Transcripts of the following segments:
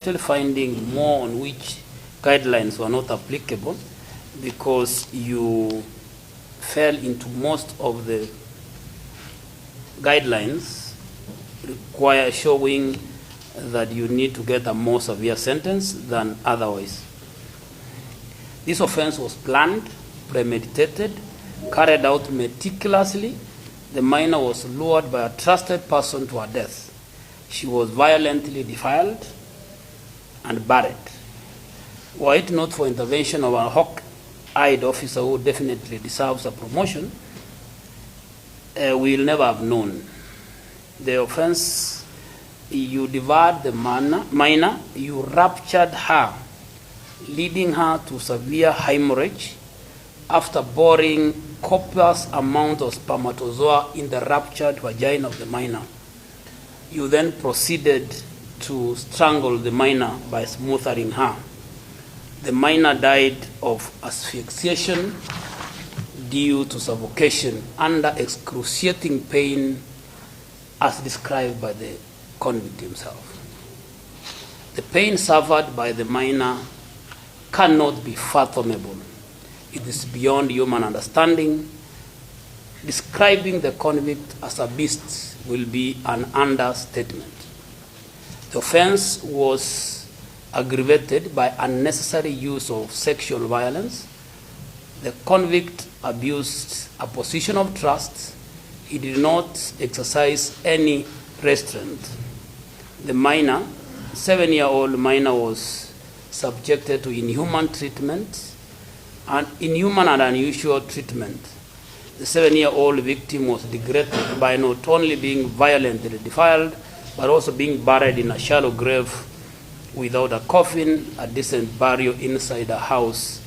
Still finding more on which guidelines were not applicable because you fell into most of the guidelines require showing that you need to get a more severe sentence than otherwise. This offense was planned, premeditated, carried out meticulously. The minor was lured by a trusted person to her death. She was violently defiled and buried. Were it not for intervention of a hawk-eyed officer who definitely deserves a promotion, we will never have known. The offense, you devoured the minor, you ruptured her, leading her to severe hemorrhage after boring copious amount of spermatozoa in the ruptured vagina of the minor. You then proceeded to strangle the minor by smothering her. The minor died of asphyxiation due to suffocation under excruciating pain as described by the convict himself. The pain suffered by the minor cannot be fathomable. It is beyond human understanding. Describing the convict as a beast will be an understatement. The offense was aggravated by unnecessary use of sexual violence. The convict abused a position of trust. He did not exercise any restraint. The minor, 7-year-old minor, was subjected to inhuman treatment, and inhuman and unusual treatment. The 7-year-old victim was degraded by not only being violently defiled, but also being buried in a shallow grave without a coffin, a decent burial inside a house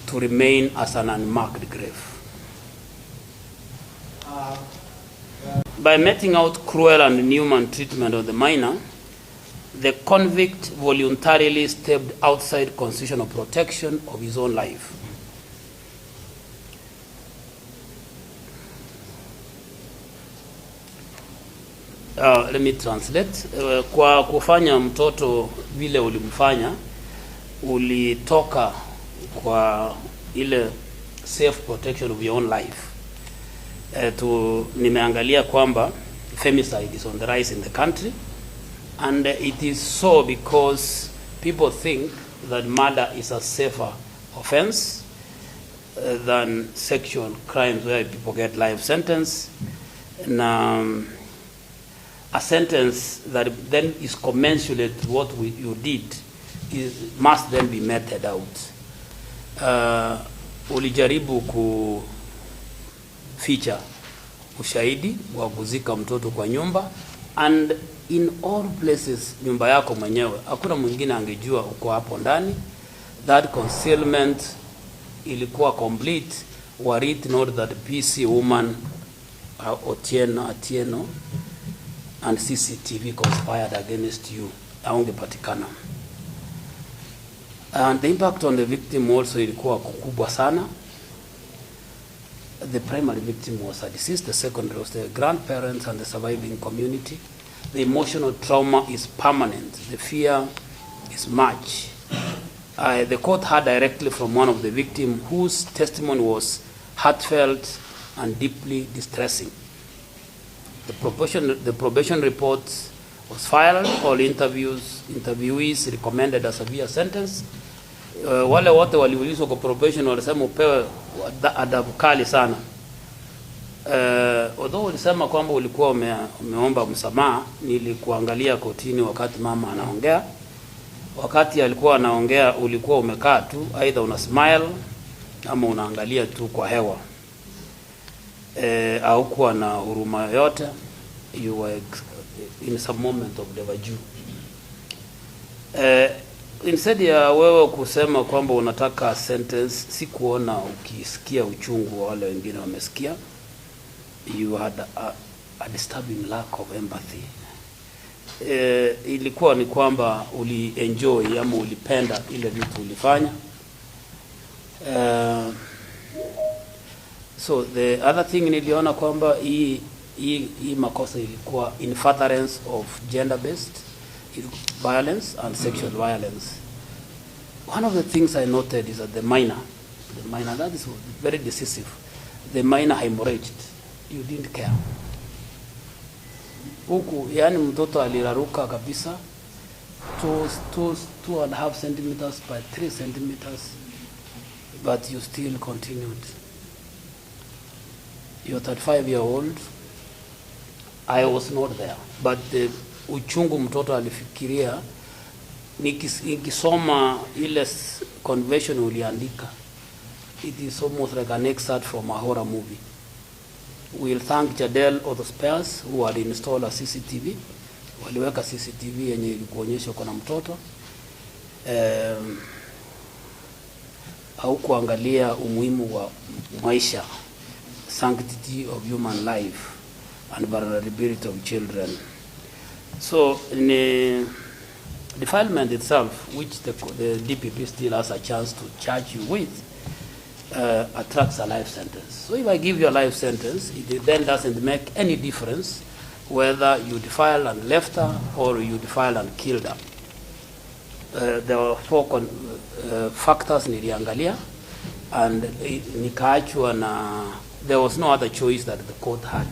to remain as an unmarked grave. By meting out cruel and inhuman treatment of the minor, the convict voluntarily stepped outside constitutional protection of his own life. Let me translate. Kwa kufanya mtoto vile ulimfanya, ulitoka kwa ile safe protection of your own life. Nimeangalia kwamba femicide is on the rise in the country, and it is so because people think that murder is a safer offense than sexual crimes where people get life sentence. And a sentence that then is commensurate to what you did must then be meted out. Ulijaribu kuficha ushahidi wa kuzika mtoto kwa nyumba, and in all places nyumba yako mwenyewe, hakuna mwingine angejua uko hapo ndani. That concealment ilikuwa complete were it not that PC woman Atieno and CCTV conspired against you. Haungepatikana. And the impact on the victim also ilikuwa kubwa sana. The primary victim was a deceased, the secondary was the grandparents and the surviving community. The emotional trauma is permanent. The fear is much. The court heard directly from one of the victims whose testimony was heartfelt and deeply distressing. The probation report was filed. All interviewees recommended a severe sentence. Wale wote waliulizwa kwa probation walisema upewe adabu kali sana. Although walisema kwamba ulikuwa umeomba msamaha, nilikuangalia kotini wakati mama anaongea. Wakati alikuwa anaongea ulikuwa umekaa tu, either una smile ama unaangalia tu kwa hewa. Au kuwa na huruma yote. You were in some moment of deja vu. Instead ya wewe kusema kwamba unataka sentence, si kuona ukisikia uchungu wa wale wengine wamesikia. You had a disturbing lack of empathy. Ilikuwa ni kwamba enjoy ama ulipenda ile vitu ulifanya. So the other thing niliona kwamba hii makosa ilikuwa in furtherance of gender based violence and sexual violence. One of the things I noted is that the minor, that is very decisive. The minor hemorrhaged. You didn't care. Huku, yani mtoto aliraruka kabisa, 2.5 centimeters by 3 centimeters, but you still continued. You're 35-year-old. I was not there, but the uchungu mtoto alifikiria, nikisoma ile convention uliandika, it is almost like an excerpt from a horror movie. We'll thank Jadel or the spares who had installed a CCTV. Waliweka CCTV yenye ilikuonyesha kuna mtoto. Au kuangalia umuhimu wa maisha, sanctity of human life and vulnerability of children. So in defilement itself, which the DPP still has a chance to charge you with, attracts a life sentence. So if I give you a life sentence, it then doesn't make any difference whether you defile and left her or you defile and killed her. There were 4 factors niliangalia, and nikaachwa na there was no other choice that the court had.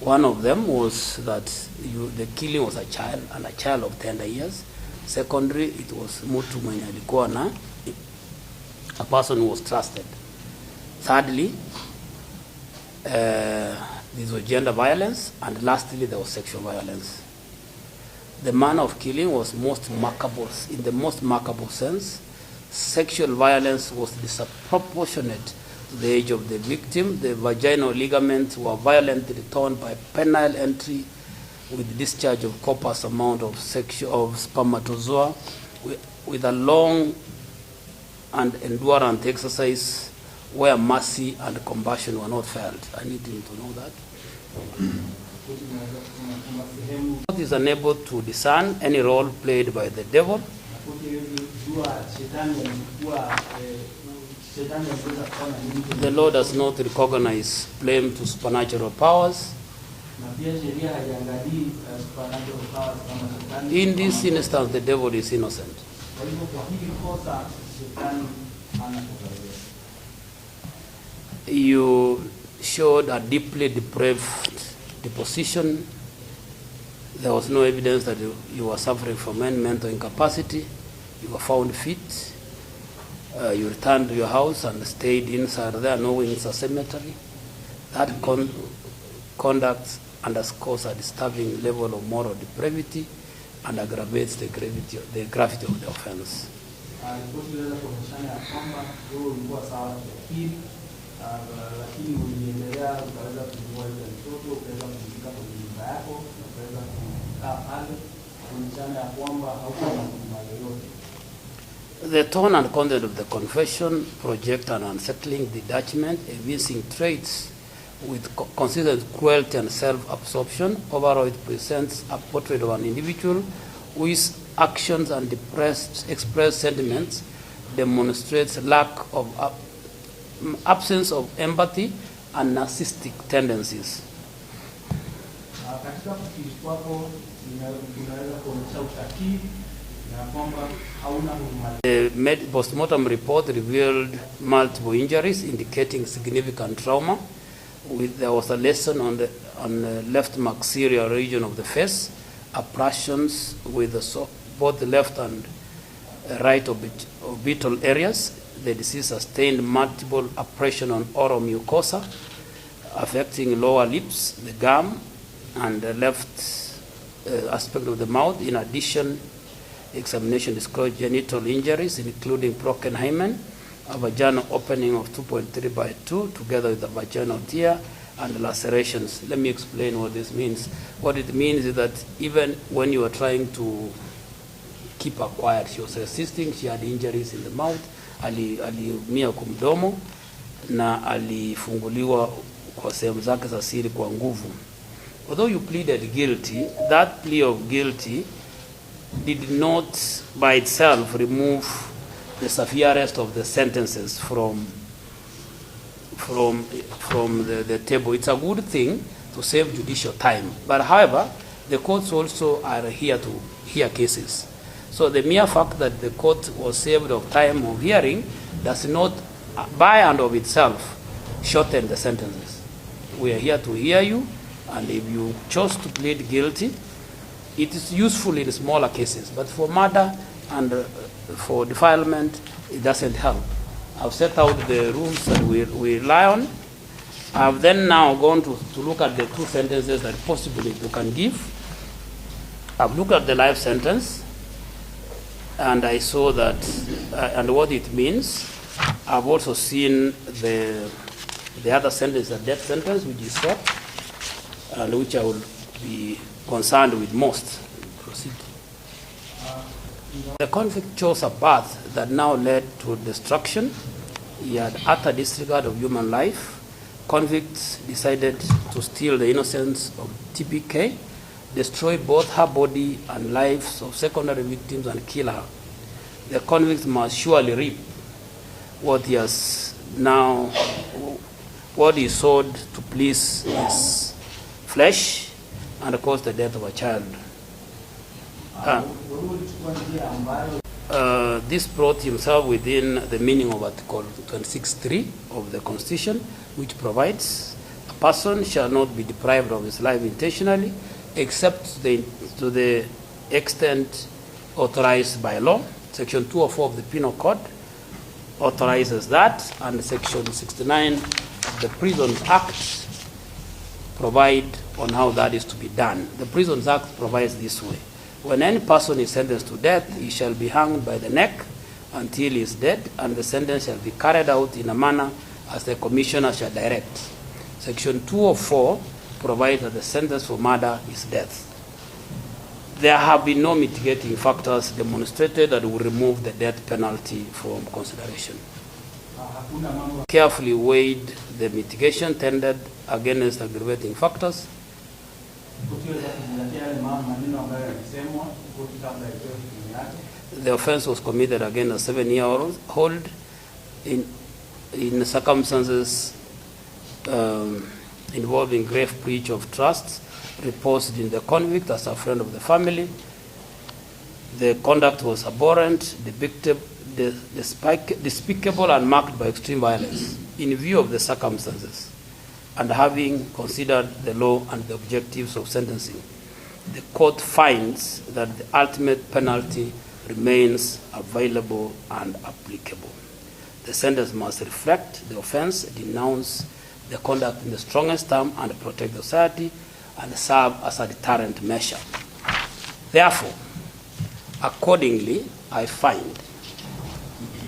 One of them was that the killing was a child, and a child of 10 years. Secondly, it was mtu mwenye alikuwa na a person who was trusted. Thirdly, this was gender violence, and lastly, there was sexual violence. The manner of killing was most remarkable, in the most remarkable sense. Sexual violence was disproportionate to the age of the victim. The vaginal ligaments were violently torn by penile entry with discharge of copious amount of spermatozoa, with a long and endurance exercise where mercy and compassion were not felt. I need him to know that. God is unable to discern any role played by the devil. The Lord does not recognize claim to supernatural powers. In this instance, the devil is innocent. You showed a deeply depraved deposition. There was no evidence that you were suffering from any mental incapacity. You were found fit. You returned to your house and stayed inside there, knowing it's a cemetery. That conduct underscores a disturbing level of moral depravity and aggravates the gravity of the offense. The tone and content of the confession project an unsettling detachment, evincing traits with consistent cruelty and self-absorption. Overall, it presents a portrait of an individual whose actions and expressed sentiments demonstrates absence of empathy and narcissistic tendencies. The post-mortem report revealed multiple injuries indicating significant trauma. There was a lesion on the left maxillary region of the face, abrasions with both the left and right orbital areas. The disease sustained multiple abrasions on oral mucosa, affecting lower lips, the gum, and the left aspect of the mouth. In addition, examination disclosed genital injuries, including broken hymen, a vaginal opening of 2.3 by 2, together with a vaginal tear and lacerations. Let me explain what this means. What it means is that even when you are trying to keep her quiet, she was resisting. She had injuries in the mouth. Aliumia kumdomo na alifunguliwa kwa sehemu zake za siri kwa nguvu. Although you pleaded guilty, that plea of guilty did not by itself remove the severest of the sentences from the table. It's a good thing to save judicial time. But however, the courts also are here to hear cases. So the mere fact that the court was saved of time of hearing does not, by and of itself, shorten the sentences. We are here to hear you, and if you chose to plead guilty, it is useful in smaller cases. But for murder and for defilement, it doesn't help. I've set out the rules that we rely on. I've then now gone to look at the two sentences that possibly you can give. I've looked at the life sentence, and I saw that, and what it means. I've also seen the other sentence, the death sentence, which is short, and which I will be concerned with most. Proceed. The convict chose a path that now led to destruction. He had utter disregard of human life. Convicts decided to steal the innocence of TPK, destroy both her body and lives of secondary victims, and kill her. The convict must surely reap what he has now, what he sowed to please his flesh and cause the death of a child. This brought himself within the meaning of Article 26(3) of the Constitution, which provides a person shall not be deprived of his life intentionally, except to the extent authorized by law. Section 204 of the Penal Code authorizes that, and Section 69 of the Prisons Act provide on how that is to be done. The Prisons Act provides this way. When any person is sentenced to death, he shall be hanged by the neck until he is dead, and the sentence shall be carried out in a manner as the Commissioner shall direct. Section 204 provides that the sentence for murder is death. There have been no mitigating factors demonstrated that will remove the death penalty from consideration. Carefully weighed the mitigation tendered against aggravating factors. The offense was committed against a 7-year-old in circumstances involving grave breach of trust reposed in the convict as a friend of the family. The conduct was abhorrent, despicable, and marked by extreme violence. In view of the circumstances, and having considered the law and the objectives of sentencing, the court finds that the ultimate penalty remains available and applicable. The sentence must reflect the offense, denounce the conduct in the strongest term, and protect the society, and serve as a deterrent measure. Therefore, accordingly, I find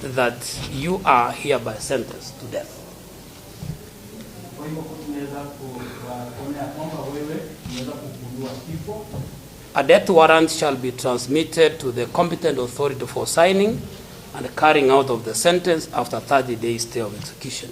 that you are hereby sentenced to death. A death warrant shall be transmitted to the competent authority for signing and carrying out of the sentence after 30 days stay of execution.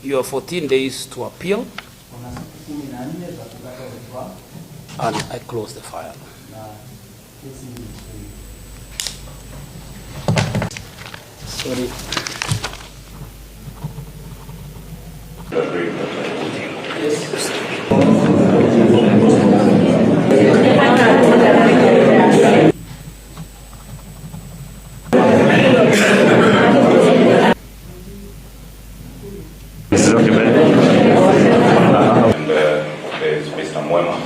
You have 14 days to appeal, and I close the file. Sorry. Es Mr. Mwema.